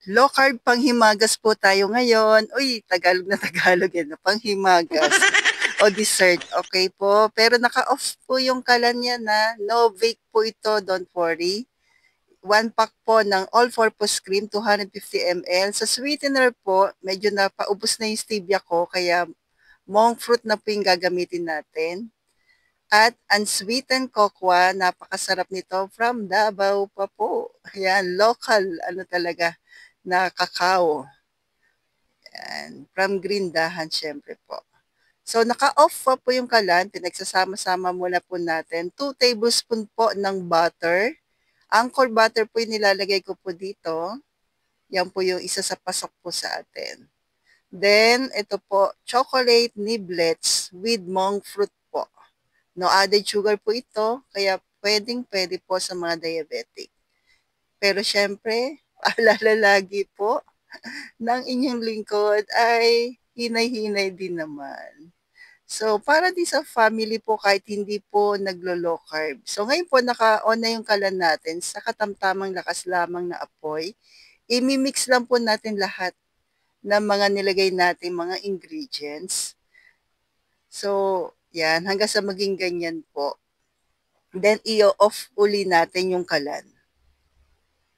Low carb panghimagas po tayo ngayon. Uy, Tagalog na Tagalog yan, panghimagas. O dessert, okay po. Pero naka-off po yung kalan niya na no bake po ito, don't worry. 1 pack po ng all-purpose cream, 250 ml. Sa sweetener po, medyo napaubos na yung stevia ko, kaya monk fruit na po yung gagamitin natin. At unsweetened cocoa, napakasarap nito from Davao pa po. Ayan, local, ano talaga, na kakao. Ayan, from Green Dahan, syempre po. So, naka-off po yung kalan. Pinagsasama-sama muna po natin. 2 tablespoon po ng butter. Anchor butter po yung nilalagay ko po dito. Yan po yung isa sa pasok po sa atin. Then, ito po, chocolate niblets with monk fruit po. No added sugar po ito, kaya pwedeng-pwede po sa mga diabetic. Pero syempre, paalala lagi po ng inyong lingkod ay hinay-hinay din naman. So, para di sa family po kahit hindi po naglo-low carb. So, ngayon po naka-on na yung kalan natin sa katamtamang lakas lamang na apoy. Imimix lang po natin lahat ng mga nilagay natin mga ingredients. So, yan, hanggang sa maging ganyan po. Then, i-off uli natin yung kalan.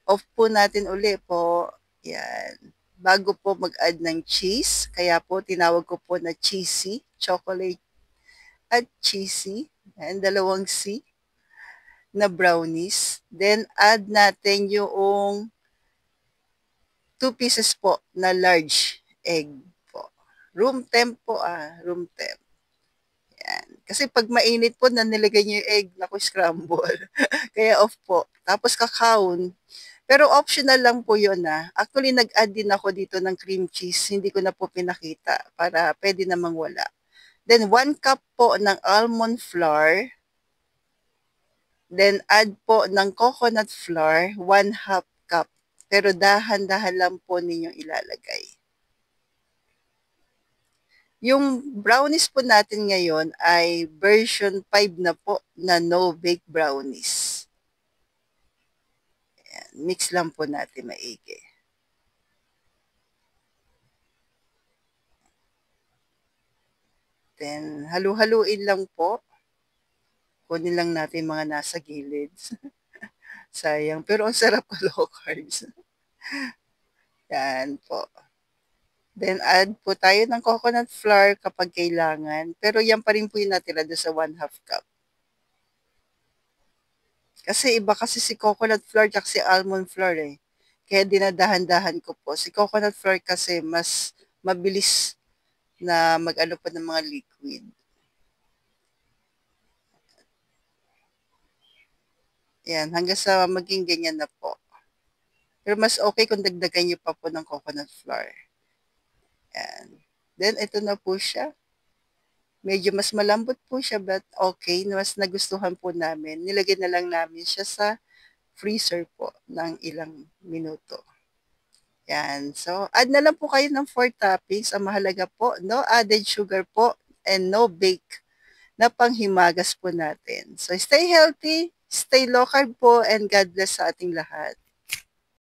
Off po natin uli po. Yan. Bago po mag-add ng cheese. Kaya po, tinawag ko po na cheesy. Chocolate at cheesy. Yan, dalawang C na brownies. Then, add natin yung 2 pieces po na large egg po. Room temp po room temp. Yan. Kasi pag mainit po na nilagay niyo yung egg, naku, scramble. Kaya off po. Tapos kakaon. Pero optional lang po yun Actually, nag-add din ako dito ng cream cheese. Hindi ko na po pinakita para pwede namang wala. Then, 1 cup po ng almond flour. Then, add po ng coconut flour, 1/2 cup. Pero dahan-dahan lang po ninyong ilalagay. Yung brownies po natin ngayon ay version 5 na po na no-bake brownies. Ayan, mix lang po natin maigi. Then, halu-haluin lang po. Kunin lang natin mga nasa gilid. Sayang. Pero ang sarap ko low carbs. Yan po. Then, add po tayo ng coconut flour kapag kailangan. Pero yan pa rin po yung natira doon sa 1/2 cup. Kasi iba kasi si coconut flour at si almond flour Kaya dinadahan-dahan ko po. Si coconut flour kasi mas mabilis na mag-ano pa ng mga liquid. Yan, hanggang sa maging ganyan na po. Pero mas okay kung dagdagan nyo pa po ng coconut flour. Yan. Then, ito na po siya. Medyo mas malambot po siya but okay. Mas nagustuhan po namin. Nilagay na lang namin siya sa freezer po ng ilang minuto. Yan. So, add na lang po kayo ng 4 toppings. Ang mahalaga po, no added sugar po and no bake na panghimagas po natin. So, stay healthy, stay low carb po, and God bless sa ating lahat.